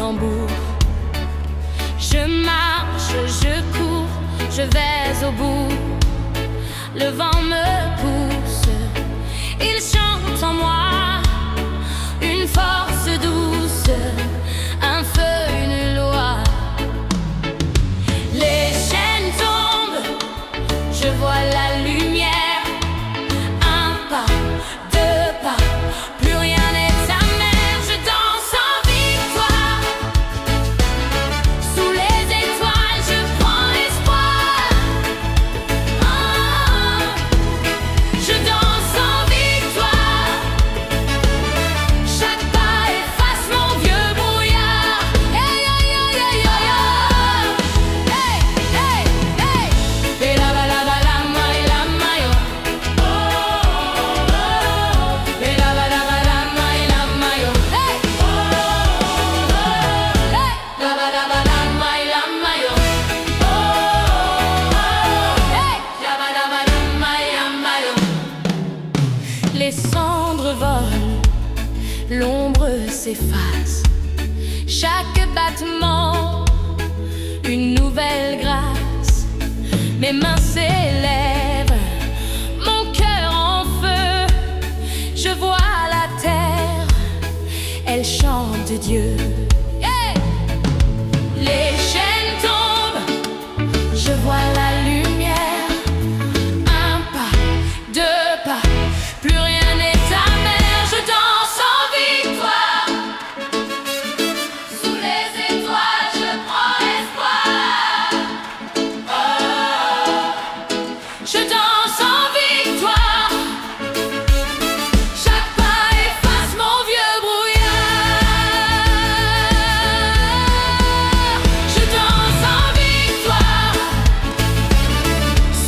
tambour. Je marche, je cours, je vais au bout. Le vent me pousse, il chante en moi une force douce, un feu, une loi. Les chaînes tombent, je vois la lumière. Un pas, deux pas, plus rien n'est amer. Je danse en victoire. Sous les étoiles, je prends espoir. Je danse en victoire. Chaque pas efface mon vieux brouillard. Hey, hey, hey, hey, hey, hey. Hey, hey, hey. Et la ba la ba la ma et la ma yo. Oh, oh, oh. Et la ba la ma et la ma yo. Hey, oh, oh, oh. Hey, la ba la ma et la ma yo. Oh, oh, oh. Hey, la ba la ma et la ma yo. Les cendres volent, l'ombre s'efface. Chaque battement, une nouvelle grâce. Mes mains s'élèvent, mon cœur en feu. Je vois la terre, elle chante Dieu. Hey! Les chaînes tombent, je vois la lumière. Un pas, deux pas, plus rien n'est amer. Je danse en victoire. Sous les étoiles, je prends espoir. Je danse en victoire. Chaque pas efface mon vieux brouillard. Je danse en victoire.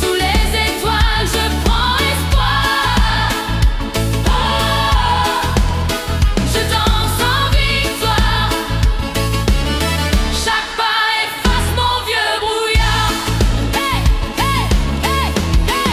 Sous les étoiles, je prends espoir. Je danse en victoire. Chaque pas efface mon vieux brouillard. Hey, hey, hey, hey.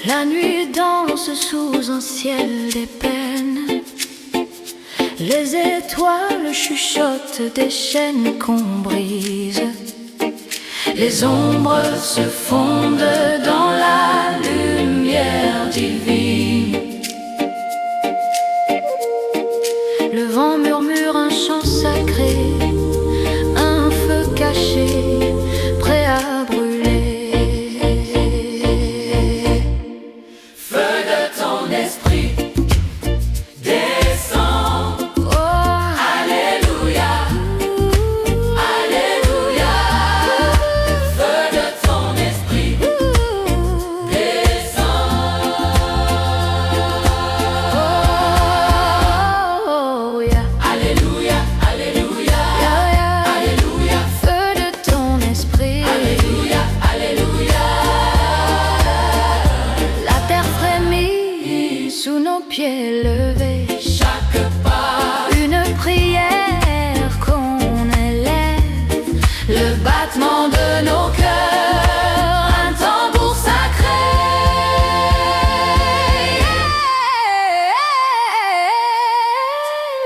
La nuit danse sous un ciel d'ébène. Les étoiles chuchotent des chaînes qu'on brise. Les ombres se fondent dans la lumière divine. Le vent murmure un chant sacré, un feu caché, prêt à brûler. Feu de ton esprit, descends. Oh, Alléluia, Alléluia. Feu de ton esprit, descends. oh, yeah. Alléluia, Alléluia, Yeah, yeah. Alléluia, Feu de ton esprit. Alléluia, Alléluia. La terre frémit sous nos pieds levés. Chaque pas, Une prière qu'on élève, le battement de nos cœurs, un tambour sacré.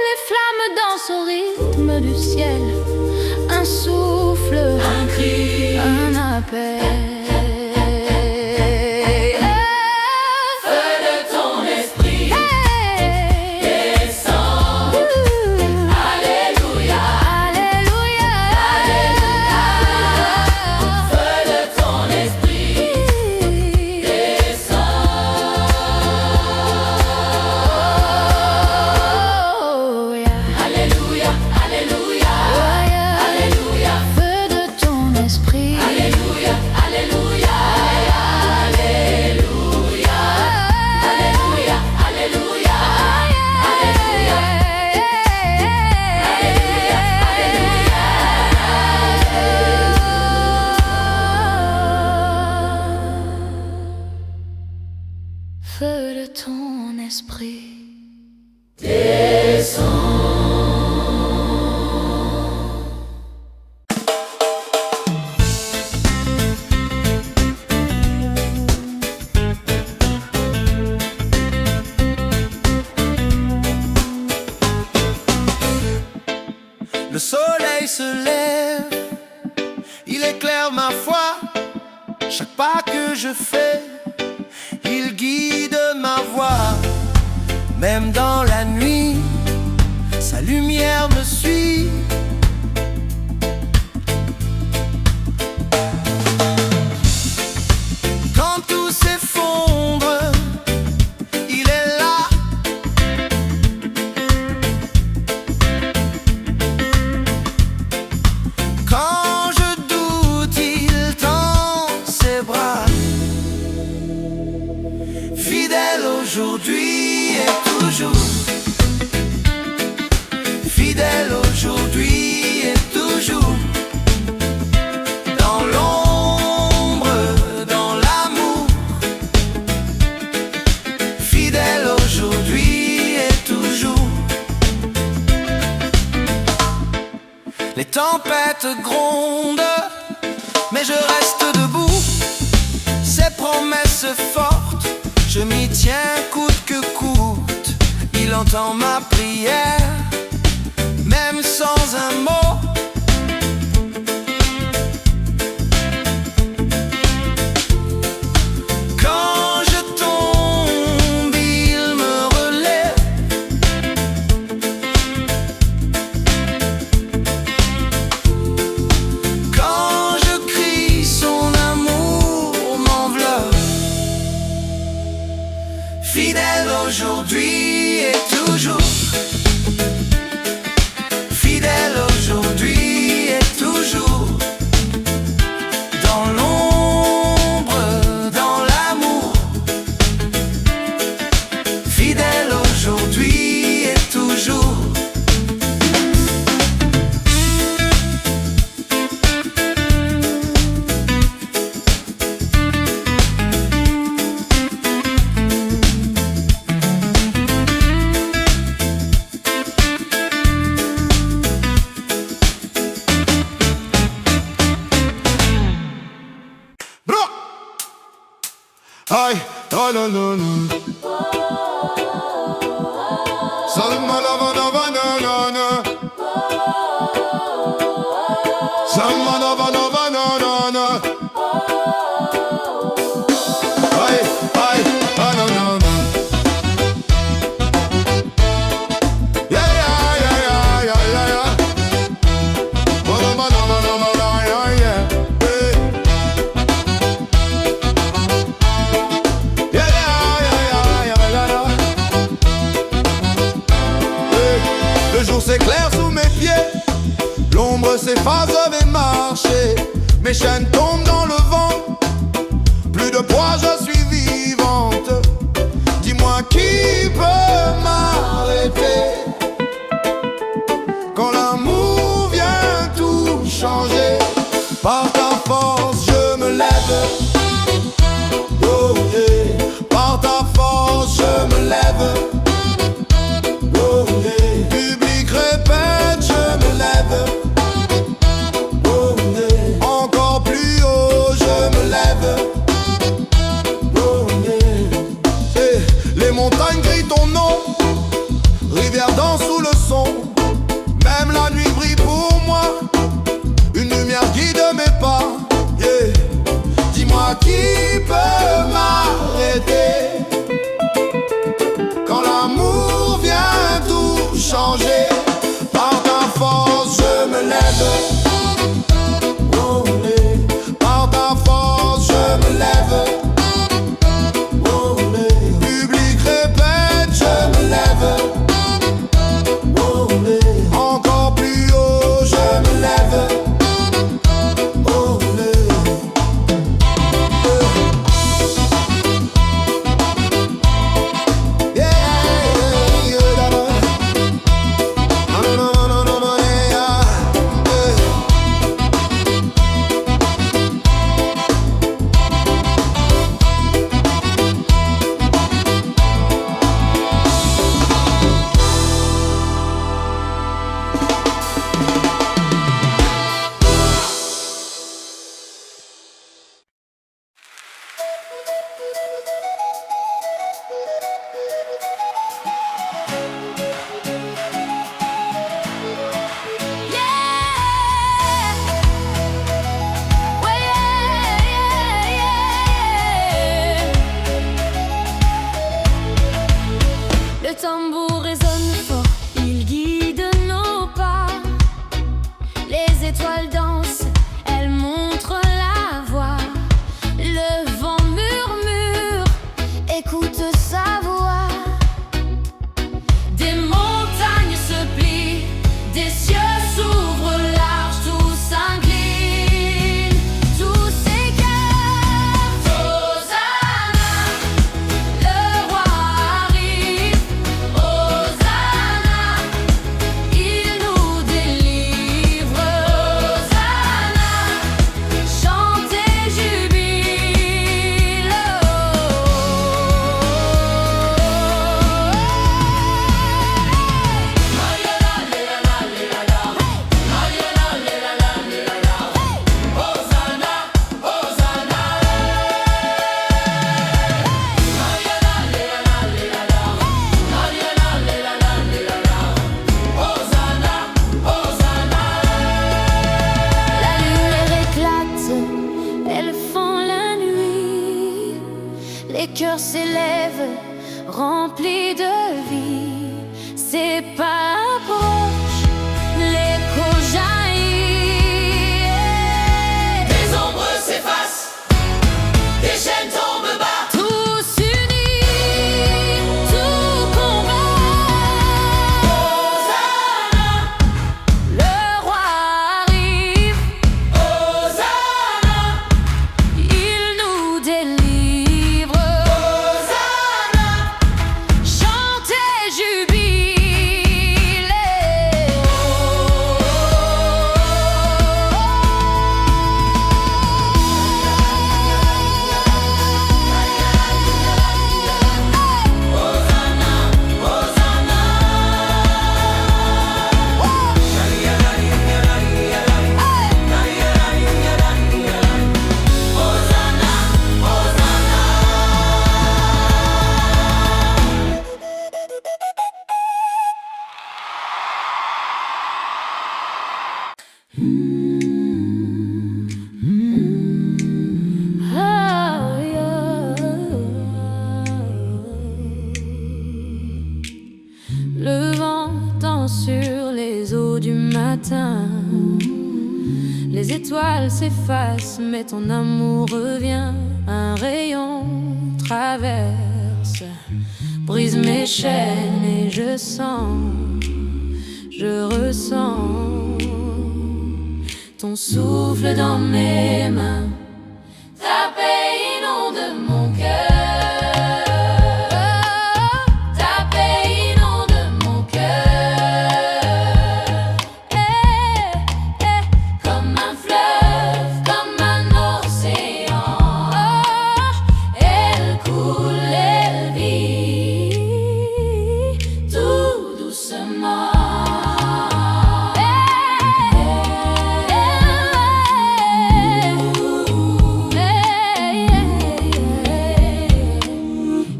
les flammes dansent au rythme du ciel. Un souffle, Un cri, un appel. feu de ton esprit, descends. Alléluia, Alléluia, feu de ton esprit, descends. Alléluia, Alléluia, feu de ton esprit. Alléluia, Alléluia, Alléluia, Alléluia, Alléluia, Feu de ton esprit. Le soleil se lève, il éclaire ma foi. Chaque pas que je fais, il guide ma voie. Même dans la nuit, sa lumière me suit. Quand tout s'effondre, il est là. Quand je doute, il tend ses bras. Fidèle aujourd'hui et toujours. Fidèle aujourd'hui et toujours. Dans l'ombre, dans l'amour. Fidèle aujourd'hui et toujours. Les tempêtes grondent, mais je reste debout. Ces promesses fortes, je m'y tiens coûte que coûte. Il entend ma prière, même sans un mot. Quand je tombe, il me relève. Quand je crie, son amour m'enveloppe. Fidèle aujourd'hui et toujours. Fidèle aujourd'hui et toujours. Dans l'ombre, dans l'amour. Fidèle aujourd'hui et toujours. Ay, oh no no no. Salma lava lava no no no. Salma lava lava no no no. Ay, ay, oh no no no. Yeah yeah yeah yeah yeah yeah yeah. Lava lava lava lava yeah yeah. Hey. Yeah, yeah, yeah, yeah, yeah, yeah. Hey, le jour s'éclaire sous mes pieds, l'ombre s'efface, je vais marcher. Mes chaînes tombent dans le vent, plus de poids, je suis vivante. Dis-moi qui peut m'arrêter quand l'amour vient tout changer. Par ta force, je me lève. Oh, yeah. Par ta force, je me lève. Oh, yeah. Public répète, je me lève. Oh, yeah. Encore plus haut, je me lève. Oh, yeah. Et les montagnes crient ton nom, rivière danse sous le son. Même la nuit brille pour moi, une lumière guide mes pas. Yeah. Dis-moi qui peut m'arrêter quand la rempli de vie, c'est pas proche, l'écho jaillit. Les ombres s'effacent, des chaînes tombent bas. Tous unis, tout combat. Hosanna, Le roi arrive, Hosanna, il nous délivre. Hosanna, Chantez, jubilez. Le vent danse sur les eaux du matin. Les étoiles s'effacent, mais ton amour revient. Un rayon traverse, brise mes chaînes et je sens, je ressens ton souffle dans mes mains. Ta paix inonde mon cœur. Ta paix inonde mon cœur. Comme un fleuve, comme un océan. Elle coule, elle vit tout doucement.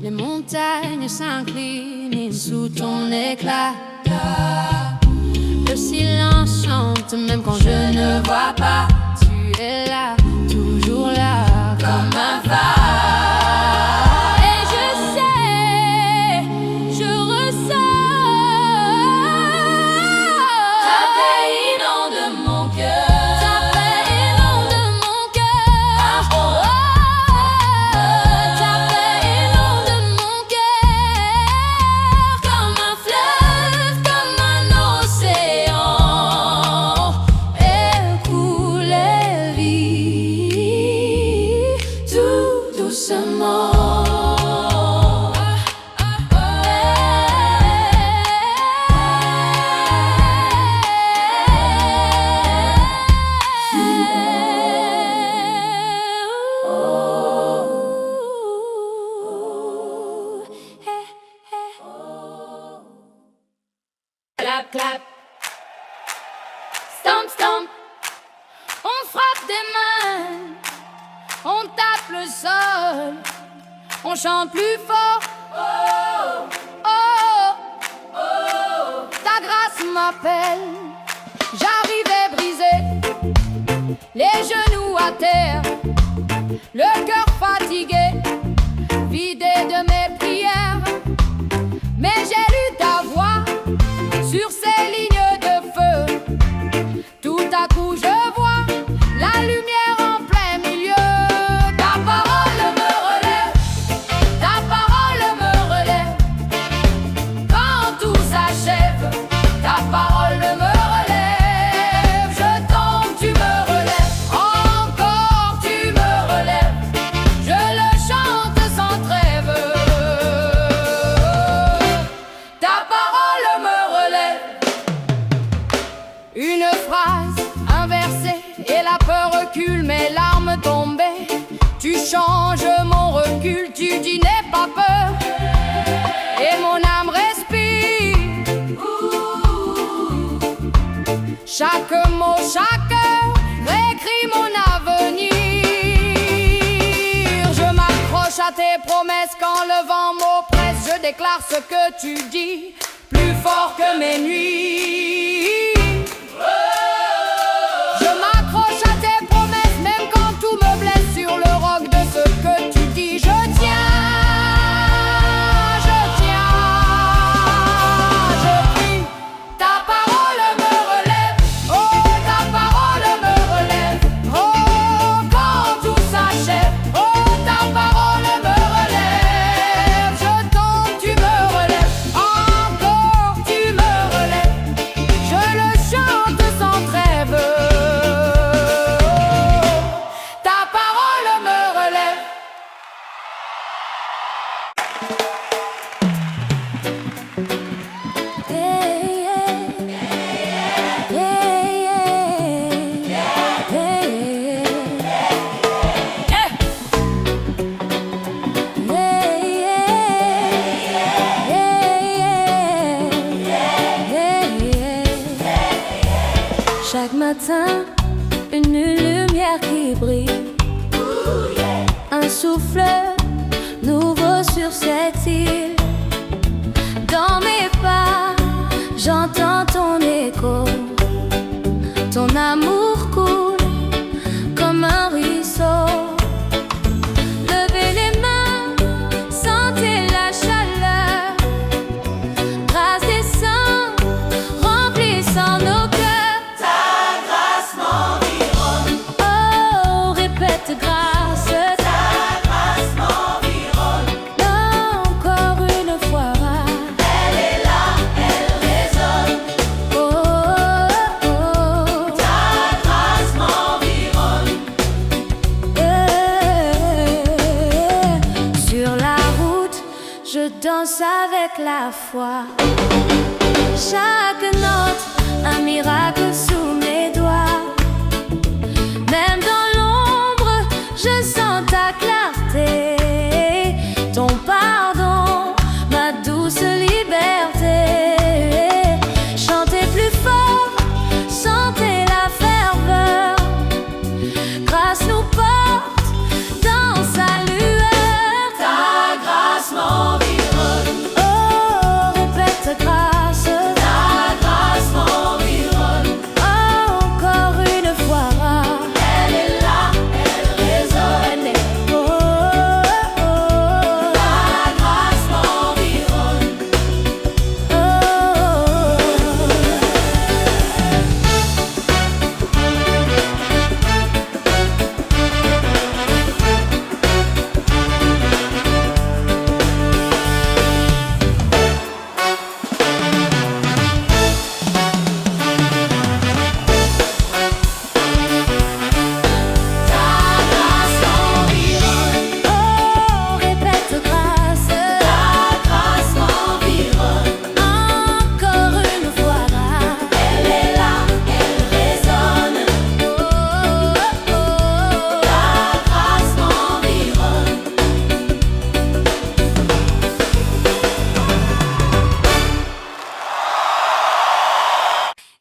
Les montagnes s'inclinent sous ton éclat. Le silence chante même quand je ne vois pas. Tu es là, toujours là, comme un phare. Et je sais, je ressens ta paix inonde mon cœur. Ta paix inonde mon cœur. Ta paix inonde mon cœur. Comme un fleuve, comme un océan. Elle coule, elle vit tout doucement. clap, clap. Stomp, stomp. On frappe des mains, on tape le sol, on chante plus fort. Oh, oh, oh. Ta grâce m'appelle, j'arrivais brisé, les genoux à terre, le cœur fatigué, vidé de mes prières. Mais j'ai lu ta voix sur ces lignes de feu. Tout à coup je vois la lumière en plein milieu. Ta parole me relève, ta parole me relève. Quand tout s'achève, ta parole me relève. Je tombe, tu me relèves, encore tu me relèves. Je le chante sans trêve. Ta parole me relève. Une phrase inversée et la peur recule, mes larmes tombées. Tu changes mon recul, tu dis n'aie pas peur. Et mon âme respire. Chaque mot, chaque heure réécrit mon avenir. Je m'accroche à tes promesses quand le vent m'oppresse. Je déclare ce que tu dis, plus fort que mes nuits. Je m'accroche à tes promesses, même quand tout me blesse. Sur le roc de ce que tu dis, je tiens, je Chaque matin, une lumière qui brille, un souffle nouveau sur cette île. Dans mes pas, j'entends ton écho. Ton amour coule comme un ruisseau. Levez les mains, sentez la chaleur. Grâce des saints remplissant nos cœurs. Ta grâce m'environne. Oh, répète grâce. Ta grâce m'environne. Encore une fois. Elle est là, elle résonne. Oh, oh, oh. Ta grâce m'environne. Sur la route, je danse avec la foi. Chaque note, un miracle sous mes doigts. Même dans l'ombre, je sens ta clarté. Ton pardon, ma douce liberté. Chantez plus fort, sentez la ferveur. Grâce nous porte dans sa lueur. Ta grâce m'environne. Oh, répète grâce. Ta grâce m'environne. Encore une fois. Elle est là, elle résonne. Oh, oh, oh. Ta grâce m'environne. Ta grâce m'environne. Oh, répète grâce. Ta grâce m'environne. Encore une fois. Elle est là, elle résonne. Oh, oh, oh. Ta grâce m'environne.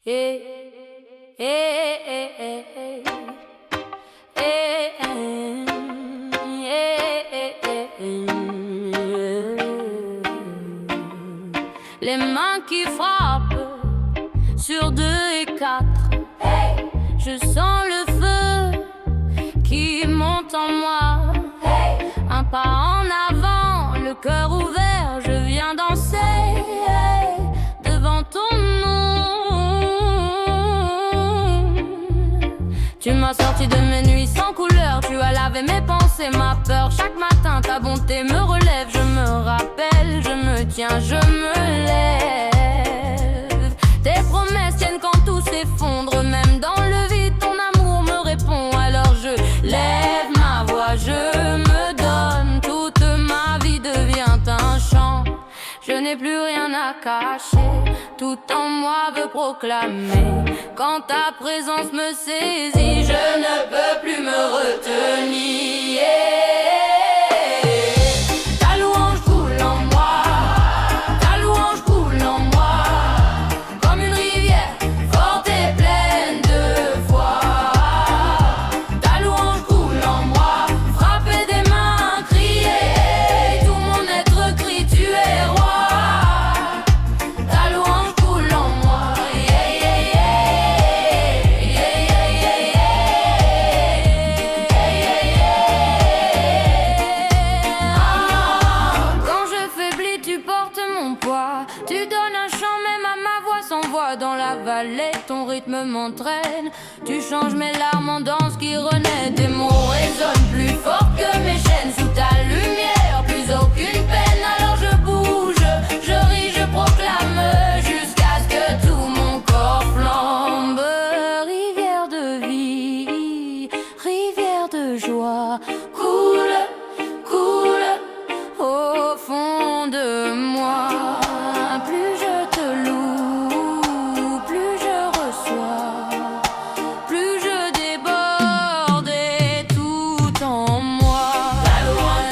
Eh, eh, eh, eh, eh. Eh, les mains qui frappent sur 2 et 4. Je sens le feu qui monte en moi. Un pas en avant, le cœur ouvert, je viens danser devant ton nom. Tu m'as sorti de mes nuits sans couleur, tu as lavé mes pensées, ma peur. Chaque matin, ta bonté me relève, je me rappelle, je me tiens, je me lève. Tes promesses tiennent quand tout s'effondre, même dans le vide, ton amour me répond. Alors je lève ma voix, je me donne, toute ma vie devient un chant. Je n'ai plus rien à cacher, tout en moi veut proclamer. Quand ta présence me saisit, je ne peux plus me retenir. Ta louange coule en moi, ta louange coule en moi, comme une rivière forte et pleine de foi. Ta louange coule en moi, frapper des mains, crier, tout mon être crie, tu es roi. Ta louange coule en moi, yeah, yeah, yeah, yeah, yeah, yeah, yeah. Quand je faiblis, tu portes mon poids, tu donnes un chant même à ma voix s'envoie dans la vallée, ton rythme m'entraîne, tu changes mes larmes en danse qui renaît, tes mots résonnent plus fort que mes chaînes, sous ta lumière, plus aucune peine, alors je bouge, je ris, je proclame, jusqu'à ce que tout mon corps flambe. Rivière de vie, rivière de joie, coule, coule au fond de moi. Plus je te loue, plus je reçois, plus je déborde et tout en moi. Ta louange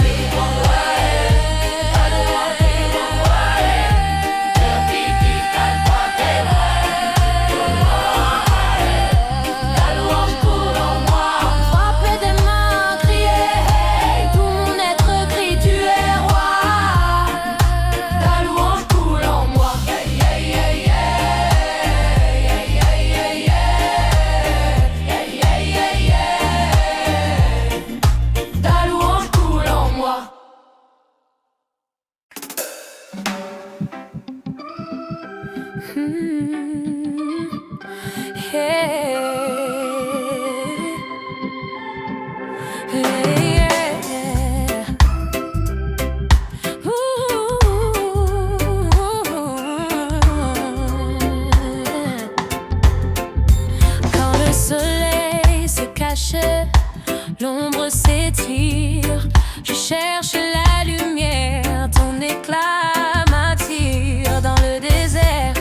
l'ombre s'étire. Je cherche la lumière, ton éclat m'attire. Dans le désert,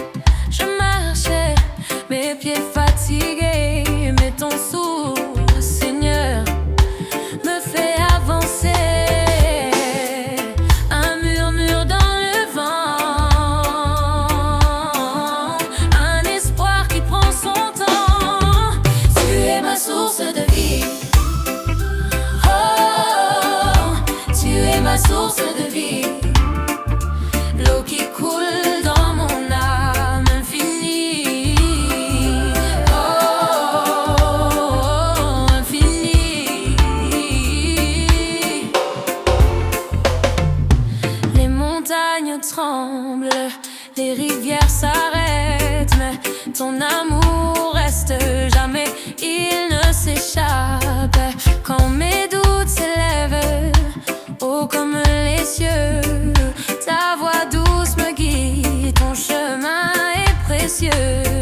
je marchais, mes pieds fatigués, mais ton souffle, Seigneur, me fait avancer. Un murmure dans le vent, un espoir qui prend son temps. Tu es ma source de vie. Oh, tu es ma source de vie. L'eau qui coule dans mon âme infinie. Oh, infinie. Les montagnes tremblent, les rivières s'arrêtent, mais ton amour reste jamais, il ne s'échappe. Quand mes doutes s'élèvent, haut comme les cieux, ta voix douce me guide, ton chemin est précieux.